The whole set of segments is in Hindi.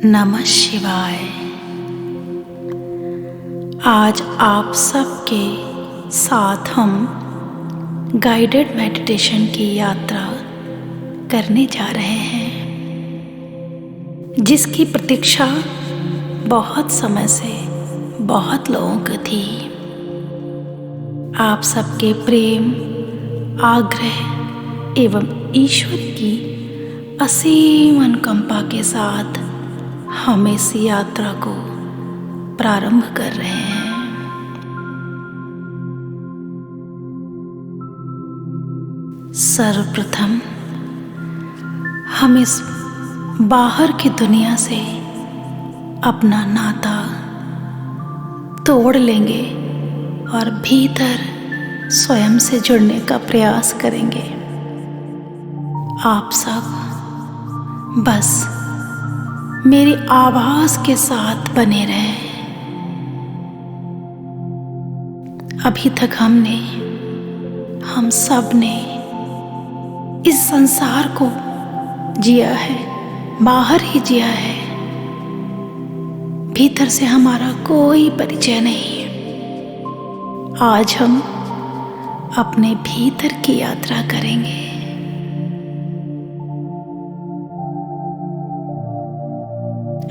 नमः शिवाय। आज आप सबके साथ हम गाइडेड मेडिटेशन की यात्रा करने जा रहे हैं, जिसकी प्रतीक्षा बहुत समय से बहुत लोगों को थी। आप सबके प्रेम, आग्रह एवं ईश्वर की असीम अनुकंपा के साथ हम इस यात्रा को प्रारंभ कर रहे हैं। सर्वप्रथम हम इस बाहर की दुनिया से अपना नाता तोड़ लेंगे और भीतर स्वयं से जुड़ने का प्रयास करेंगे। आप सब बस मेरी आवाज के साथ बने रहें। अभी तक हम सब ने इस संसार को जिया है, बाहर ही जिया है, भीतर से हमारा कोई परिचय नहीं है। आज हम अपने भीतर की यात्रा करेंगे।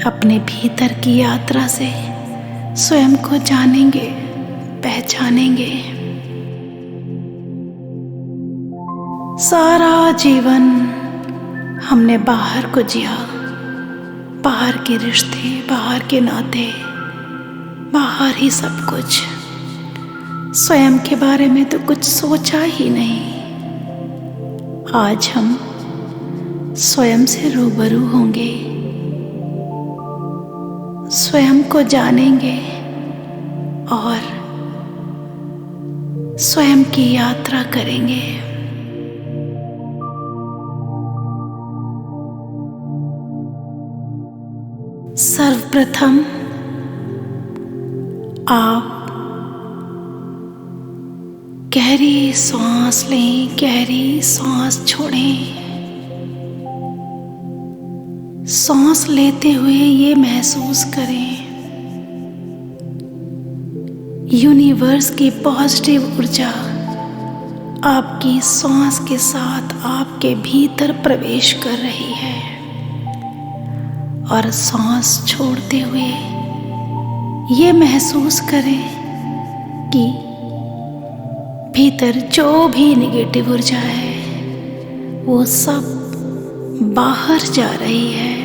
अपने भीतर की यात्रा से स्वयं को जानेंगे, पहचानेंगे। सारा जीवन हमने बाहर को जिया, बाहर के रिश्ते, बाहर के नाते, बाहर ही सब कुछ। स्वयं के बारे में तो कुछ सोचा ही नहीं। आज हम स्वयं से रूबरू होंगे, स्वयं को जानेंगे और स्वयं की यात्रा करेंगे। सर्वप्रथम आप गहरी सांस लें, गहरी सांस छोड़ें। सांस लेते हुए ये महसूस करें, यूनिवर्स की पॉजिटिव ऊर्जा आपकी सांस के साथ आपके भीतर प्रवेश कर रही है। और सांस छोड़ते हुए ये महसूस करें कि भीतर जो भी नेगेटिव ऊर्जा है वो सब बाहर जा रही है।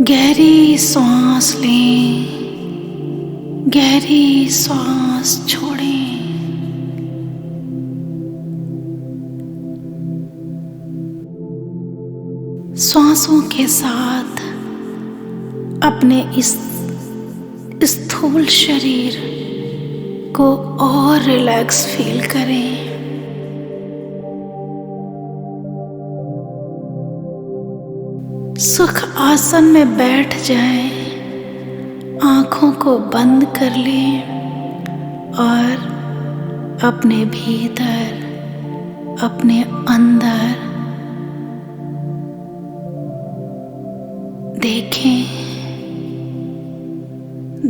गहरी सांस लें, गहरी सांस छोड़ें। सांसों के साथ अपने इस स्थूल शरीर को और रिलैक्स फील करें। सुख आसन में बैठ जाएं, आंखों को बंद कर लें और अपने भीतर, अपने अंदर देखें,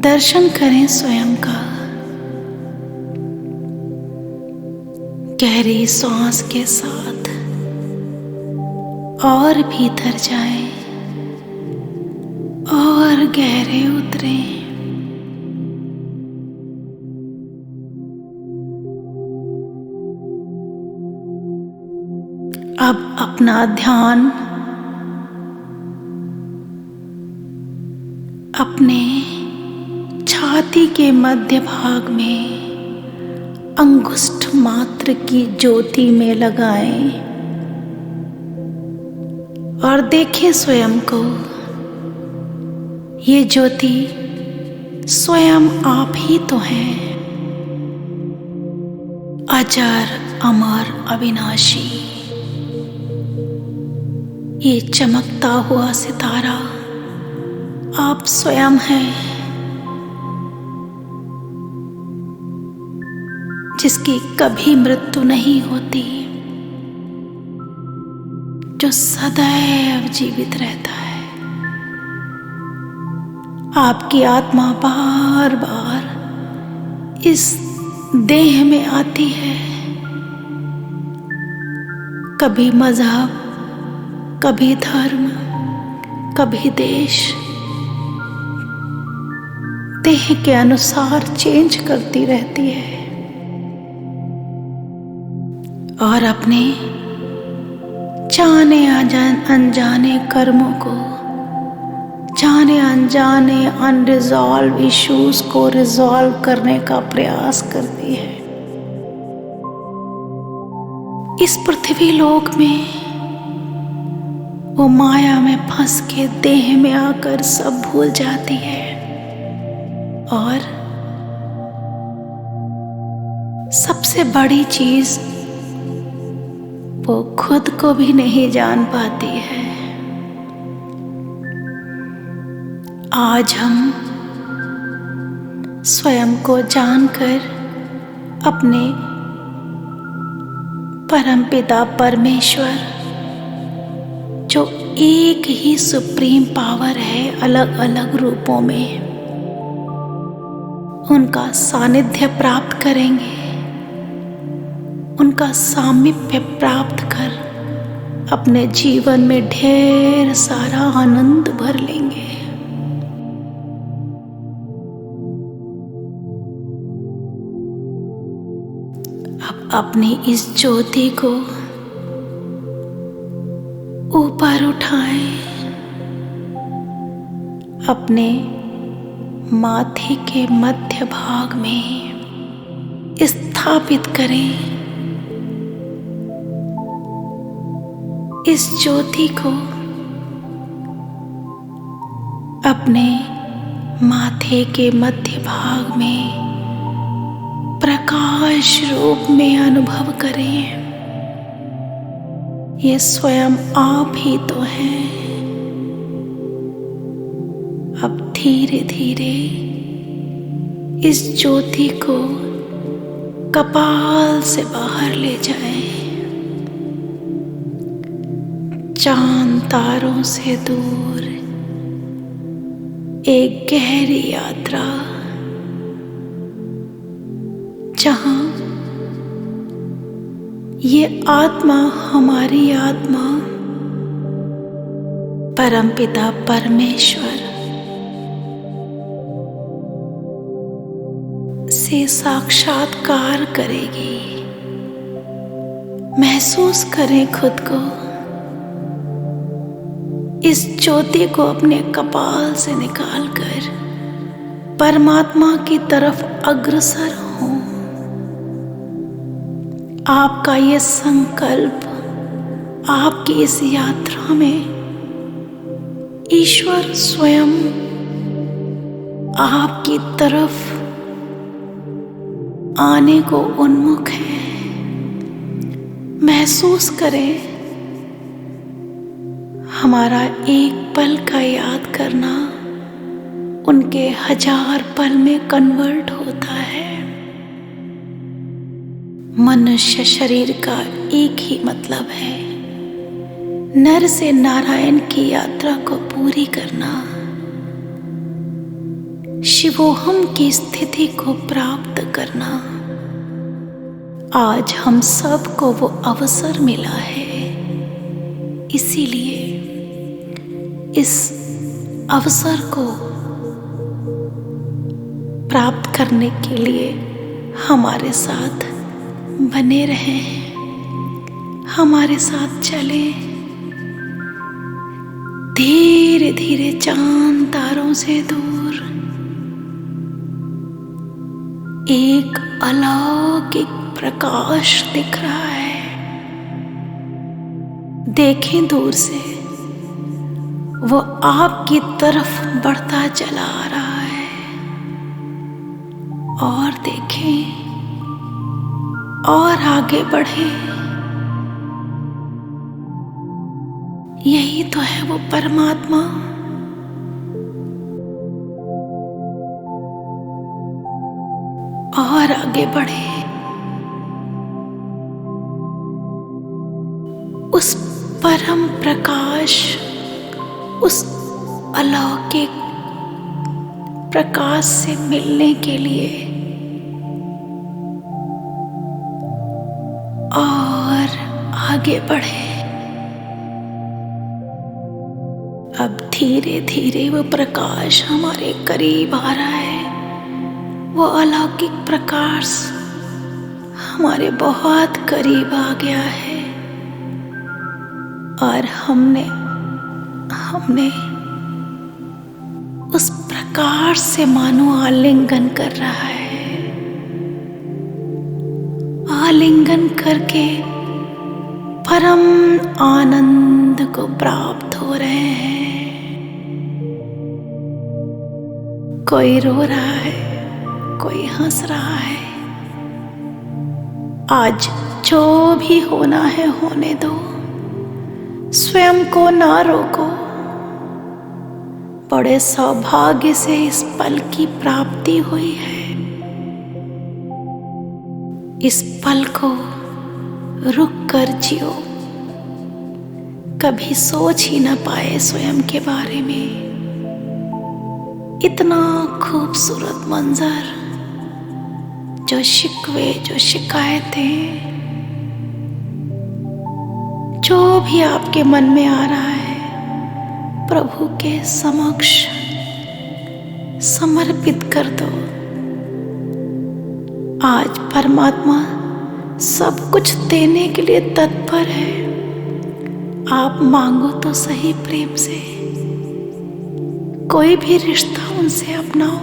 दर्शन करें स्वयं का। गहरी सांस के साथ और भीतर जाएं और गहरे उतरें। अब अपना ध्यान अपने छाती के मध्य भाग में अंगुष्ठ मात्र की ज्योति में लगाएं और देखें स्वयं को। ये ज्योति स्वयं आप ही तो हैं, अजर, अमर, अविनाशी। ये चमकता हुआ सितारा आप स्वयं हैं, जिसकी कभी मृत्यु नहीं होती। जो सदैव जीवित रहता है। आपकी आत्मा बार बार इस देह में आती है, कभी मजहब, कभी धर्म, कभी देश, देह के अनुसार चेंज करती रहती है और अपने जाने अनजाने कर्मों को, जाने अनजाने अनरिजॉल्व इश्यूज को रिजॉल्व करने का प्रयास करती है। इस पृथ्वी लोक में वो माया में फंस के देह में आकर सब भूल जाती है और सबसे बड़ी चीज वो खुद को भी नहीं जान पाती है। आज हम स्वयं को जानकर अपने परमपिता परमेश्वर, जो एक ही सुप्रीम पावर है अलग अलग रूपों में, उनका सानिध्य प्राप्त करेंगे, उनका सामीप्य प्राप्त कर अपने जीवन में ढेर सारा आनंद भर लेंगे। अब अपनी इस ज्योति को ऊपर उठाएं, अपने माथे के मध्य भाग में स्थापित करें। इस ज्योति को अपने माथे के मध्य भाग में प्रकाश रूप में अनुभव करें। ये स्वयं आप ही तो हैं। अब धीरे धीरे इस ज्योति को कपाल से बाहर ले जाएं, चांद तारों से दूर एक गहरी यात्रा, जहां ये आत्मा, हमारी आत्मा परमपिता परमेश्वर से साक्षात्कार करेगी। महसूस करें खुद को, इस ज्योति को अपने कपाल से निकालकर परमात्मा की तरफ अग्रसर हो। आपका ये संकल्प, आपकी इस यात्रा में ईश्वर स्वयं आपकी तरफ आने को उन्मुख है। महसूस करें, हमारा एक पल का याद करना उनके 1000 पल में कन्वर्ट होता है। मनुष्य शरीर का एक ही मतलब है, नर से नारायण की यात्रा को पूरी करना, शिवोहम की स्थिति को प्राप्त करना। आज हम सबको वो अवसर मिला है, इसीलिए इस अवसर को प्राप्त करने के लिए हमारे साथ बने रहें, हमारे साथ चले। धीरे धीरे चांद तारों से दूर एक अलौकिक प्रकाश दिख रहा है। देखें दूर से, वो आपकी तरफ बढ़ता चला आ रहा है। और देखें और आगे बढ़ें। यही तो है वो परमात्मा। और आगे बढ़े, उस परम प्रकाश, उस अलौकिक प्रकाश से मिलने के लिए और आगे बढ़े। अब धीरे धीरे वो प्रकाश हमारे करीब आ रहा है। वो अलौकिक प्रकाश हमारे बहुत करीब आ गया है और हमने उस प्रकाश से मानो आलिंगन कर रहा है। आलिंगन करके परम आनंद को प्राप्त हो रहे हैं। कोई रो रहा है, कोई हंस रहा है। आज जो भी होना है होने दो, स्वयं को ना रोको। बड़े सौभाग्य से इस पल की प्राप्ति हुई है। इस पल को रुक कर जियो। कभी सोच ही ना पाए स्वयं के बारे में। इतना खूबसूरत मंजर, जो शिकवे, जो शिकायतें, जो भी आपके मन में आ रहा है, प्रभु के समक्ष समर्पित कर दो। आज परमात्मा सब कुछ देने के लिए तत्पर है। आप मांगो तो सही प्रेम से। कोई भी रिश्ता उनसे अपनाओ।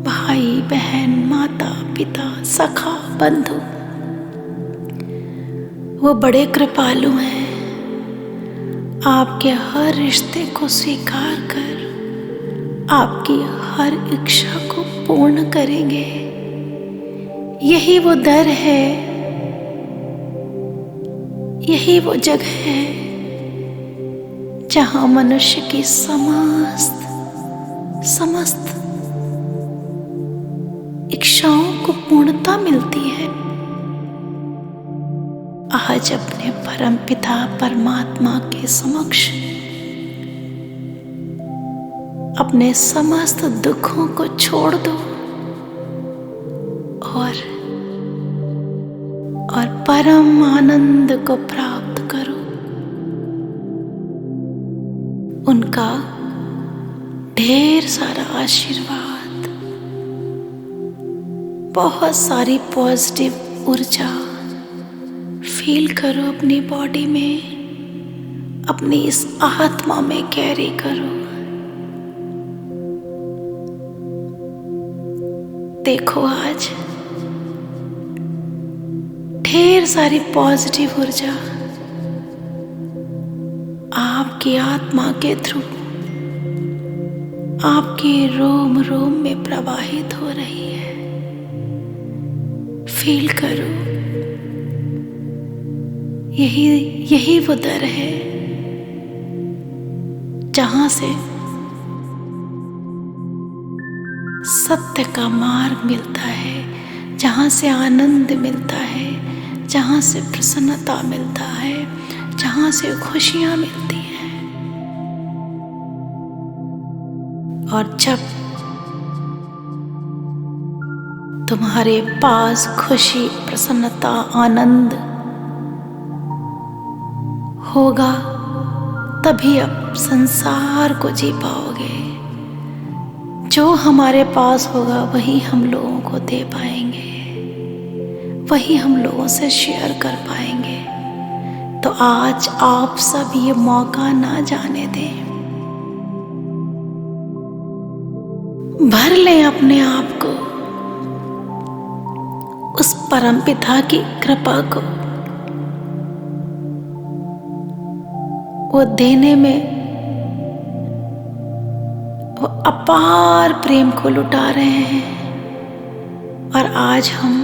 भाई बहन, माता पिता, सखा, बंधु, वो बड़े कृपालु हैं। आपके हर रिश्ते को स्वीकार कर आपकी हर इच्छा को पूर्ण करेंगे। यही वो दर है, यही वो जगह है जहां मनुष्य की समस्त इच्छाओं को पूर्णता मिलती है। आज अपने परम पिता परमात्मा के समक्ष अपने समस्त दुखों को छोड़ दो और परम आनंद को प्राप्त करो। उनका ढेर सारा आशीर्वाद, बहुत सारी पॉजिटिव ऊर्जा फील करो अपनी बॉडी में, अपनी इस आत्मा में कैरी करो। देखो आज ढेर सारी पॉजिटिव ऊर्जा आपकी आत्मा के थ्रू आपके रोम रोम में प्रवाहित हो रही है। फील करो। यही वो दर है जहां से सत्य का मार्ग मिलता है, जहां से आनंद मिलता है, जहां से प्रसन्नता मिलता है, जहां से खुशियां मिलती हैं। और जब तुम्हारे पास खुशी, प्रसन्नता, आनंद होगा, तभी आप संसार को जी पाओगे। जो हमारे पास होगा वही हम लोगों को दे पाएंगे, वही हम लोगों से शेयर कर पाएंगे। तो आज आप सब ये मौका ना जाने दें। भर लें अपने आप को उस परमपिता की कृपा को। वो देने में वो अपार प्रेम को लुटा रहे हैं और आज हम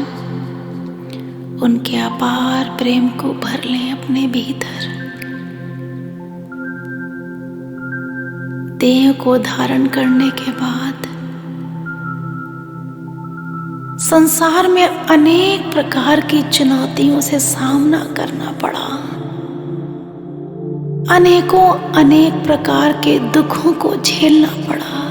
उनके अपार प्रेम को भर लें अपने भीतर। देह को धारण करने के बाद संसार में अनेक प्रकार की चुनौतियों से सामना करना पड़ा। अनेकों अनेक प्रकार के दुखों को झेलना पड़ा।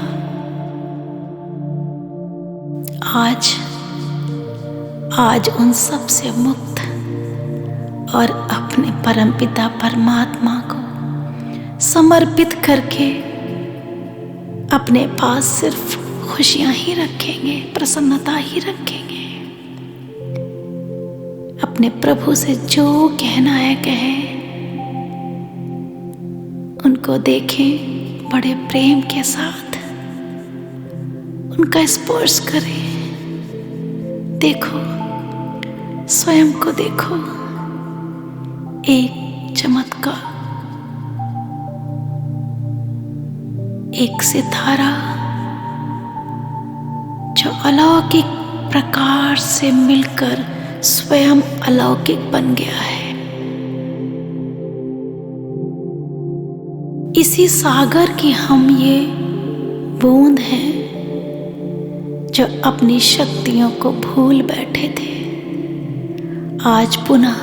आज उन सब से मुक्त और अपने परमपिता परमात्मा को समर्पित करके अपने पास सिर्फ खुशियां ही रखेंगे, प्रसन्नता ही रखेंगे। अपने प्रभु से जो कहना है कहे, उनको देखें बड़े प्रेम के साथ, उनका स्पर्श करें। देखो, स्वयं को देखो, एक चमत्कार, एक सितारा जो अलौकिक प्रकार से मिलकर स्वयं अलौकिक बन गया है। इसी सागर की हम ये बूंद हैं जो अपनी शक्तियों को भूल बैठे थे। आज पुनः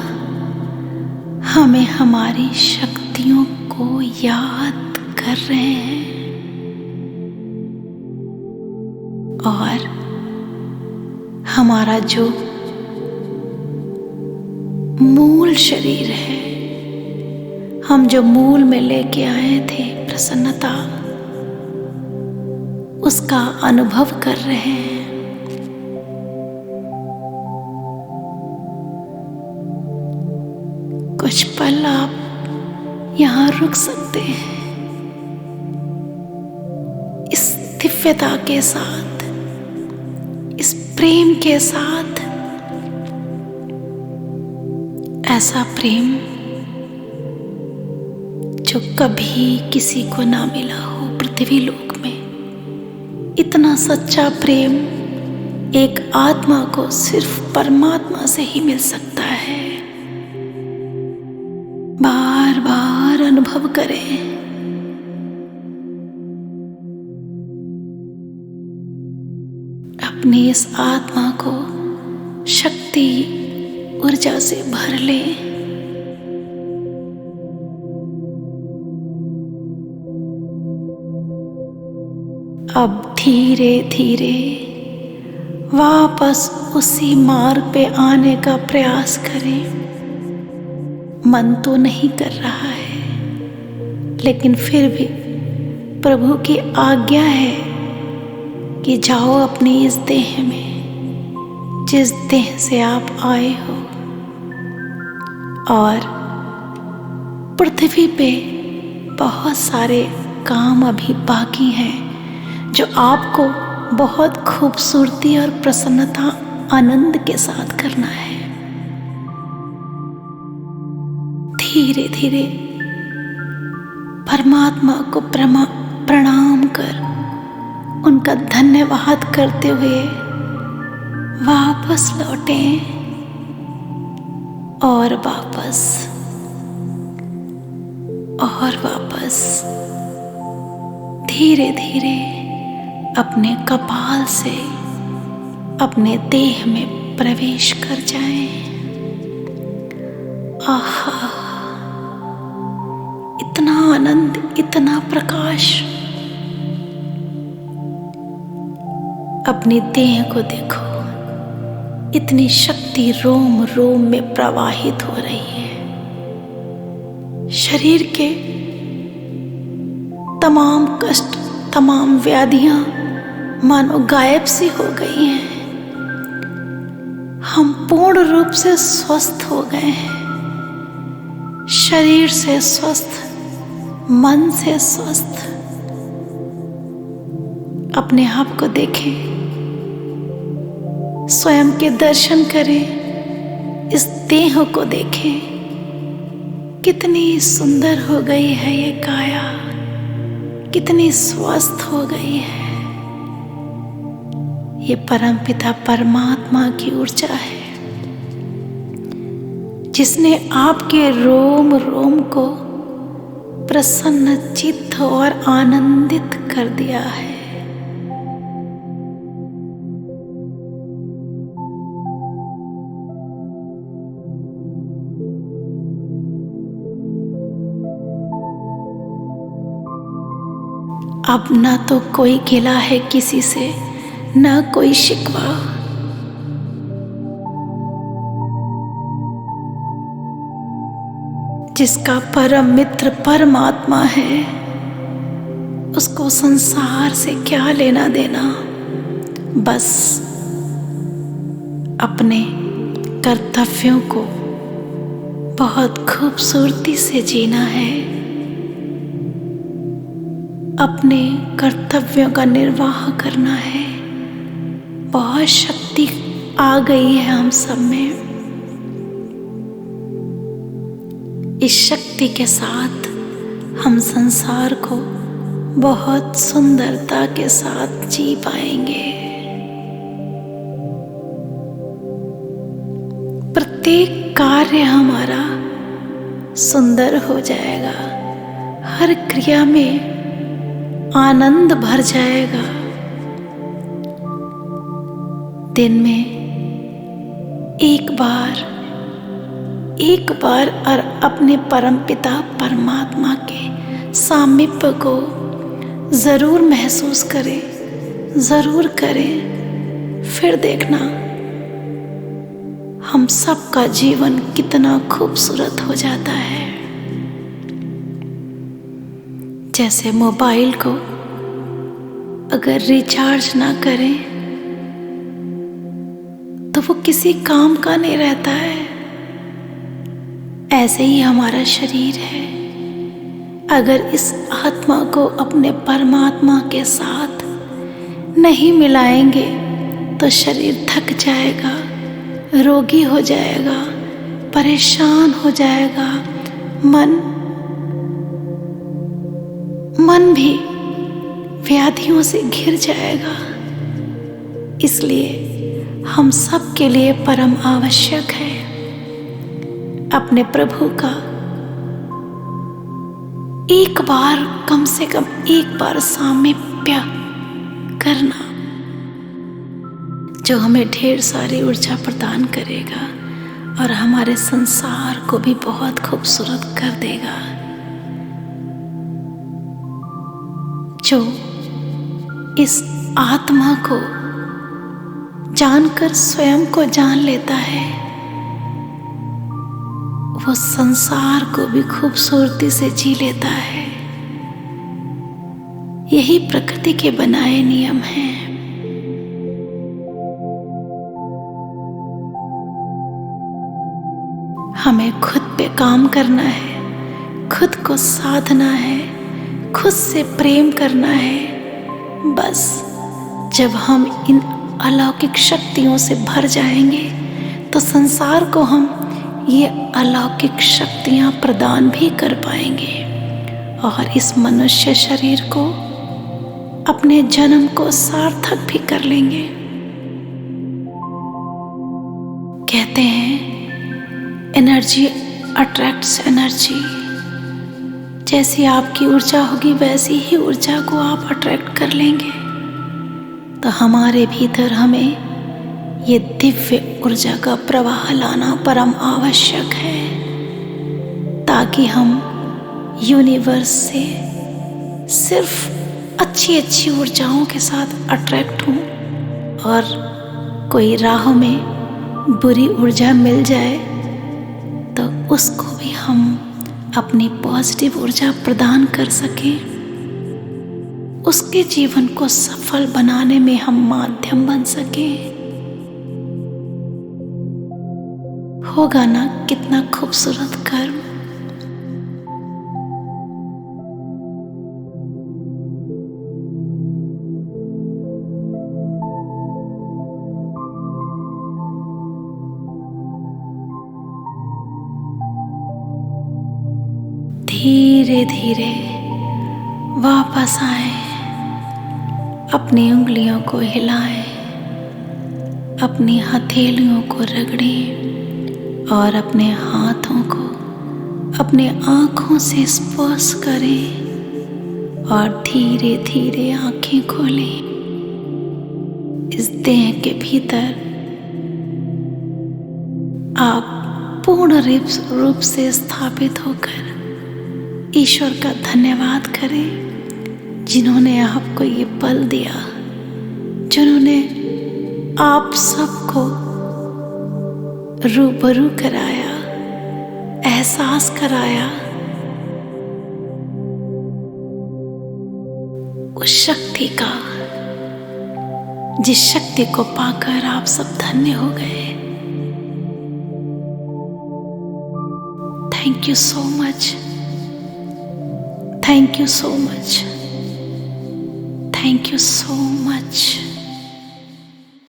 हमें हमारी शक्तियों को याद कर रहे हैं और हमारा जो मूल शरीर है, हम जो मूल में लेके आए थे प्रसन्नता, उसका अनुभव कर रहे हैं। कुछ पल आप यहां रुक सकते हैं, इस दिव्यता के साथ, इस प्रेम के साथ। ऐसा प्रेम जो कभी किसी को ना मिला हो पृथ्वी लोक में। इतना सच्चा प्रेम एक आत्मा को सिर्फ परमात्मा से ही मिल सकता है। बार बार अनुभव करें। अपनी इस आत्मा को शक्ति, ऊर्जा से भर ले। अब धीरे धीरे वापस उसी मार्ग पे आने का प्रयास करें। मन तो नहीं कर रहा है, लेकिन फिर भी प्रभु की आज्ञा है कि जाओ अपनी इस देह में, जिस देह से आप आए हो। और पृथ्वी पे बहुत सारे काम अभी बाकी हैं जो आपको बहुत खूबसूरती और प्रसन्नता, आनंद के साथ करना है। धीरे धीरे परमात्मा को प्रणाम कर, उनका धन्यवाद करते हुए वापस लौटें और वापस धीरे धीरे अपने कपाल से अपने देह में प्रवेश कर जाएं। आहा, इतना आनंद, इतना प्रकाश। अपनी देह को देखो, इतनी शक्ति रोम रोम में प्रवाहित हो रही है। शरीर के तमाम कष्ट, तमाम व्याधियां मानो गायब सी हो गई हैं। हम पूर्ण रूप से स्वस्थ हो गए हैं, शरीर से स्वस्थ, मन से स्वस्थ। अपने आप को देखें, स्वयं के दर्शन करें, इस देह को देखें, कितनी सुंदर हो गई है ये काया, कितनी स्वस्थ हो गई है। ये परमपिता परमात्मा की ऊर्जा है जिसने आपके रोम रोम को प्रसन्न चित्त और आनंदित कर दिया है। अब ना तो कोई गिला है किसी से, ना कोई शिकवा। जिसका परम मित्र परमात्मा है, उसको संसार से क्या लेना देना। बस अपने कर्तव्यों को बहुत खूबसूरती से जीना है। अपने कर्तव्यों का निर्वाह करना है। बहुत शक्ति आ गई है हम सब में। इस शक्ति के साथ हम संसार को बहुत सुंदरता के साथ जी पाएंगे। प्रत्येक कार्य हमारा सुंदर हो जाएगा। हर क्रिया में आनंद भर जाएगा। दिन में एक बार और अपने परमपिता परमात्मा के सामीप्य को जरूर महसूस करें, जरूर करें। फिर देखना हम सबका जीवन कितना खूबसूरत हो जाता है। जैसे मोबाइल को अगर रिचार्ज ना करें तो वो किसी काम का नहीं रहता है। ऐसे ही हमारा शरीर है। अगर इस आत्मा को अपने परमात्मा के साथ नहीं मिलाएंगे तो शरीर थक जाएगा, रोगी हो जाएगा, परेशान हो जाएगा। मन भी व्याधियों से घिर जाएगा। इसलिए हम सब के लिए परम आवश्यक है अपने प्रभु का एक बार, कम से कम एक बार सामीप्य करना, जो हमें ढेर सारी ऊर्जा प्रदान करेगा और हमारे संसार को भी बहुत खूबसूरत कर देगा। जो इस आत्मा को जानकर स्वयं को जान लेता है, वो संसार को भी खूबसूरती से जी लेता है। यही प्रकृति के बनाए नियम हैं। हमें खुद पे काम करना है, खुद को साधना है, खुद से प्रेम करना है। बस जब हम इन अलौकिक शक्तियों से भर जाएंगे तो संसार को हम ये अलौकिक शक्तियां प्रदान भी कर पाएंगे और इस मनुष्य शरीर को, अपने जन्म को सार्थक भी कर लेंगे। कहते हैं एनर्जी अट्रैक्ट्स एनर्जी। जैसी आपकी ऊर्जा होगी वैसी ही ऊर्जा को आप अट्रैक्ट कर लेंगे। तो हमारे भीतर हमें ये दिव्य ऊर्जा का प्रवाह लाना परम आवश्यक है, ताकि हम यूनिवर्स से सिर्फ अच्छी ऊर्जाओं के साथ अट्रैक्ट हों और कोई राह में बुरी ऊर्जा मिल जाए तो उसको भी हम अपनी पॉजिटिव ऊर्जा प्रदान कर सकें। उसके जीवन को सफल बनाने में हम माध्यम बन सकें। होगा ना कितना खूबसूरत कर्म। धीरे धीरे वापस आए, अपनी उंगलियों को हिलाएं, अपनी हथेलियों को रगड़ें और अपने हाथों को अपने आंखों से स्पर्श करें और धीरे धीरे आंखें खोलें। इस देह के भीतर आप पूर्ण रूप से स्थापित होकर ईश्वर का धन्यवाद करें। जिन्होंने आपको ये पल दिया, जिन्होंने आप सबको रूबरू कराया, एहसास कराया उस शक्ति का, जिस शक्ति को पाकर आप सब धन्य हो गए। Thank you so much, thank you so much, thank you so much.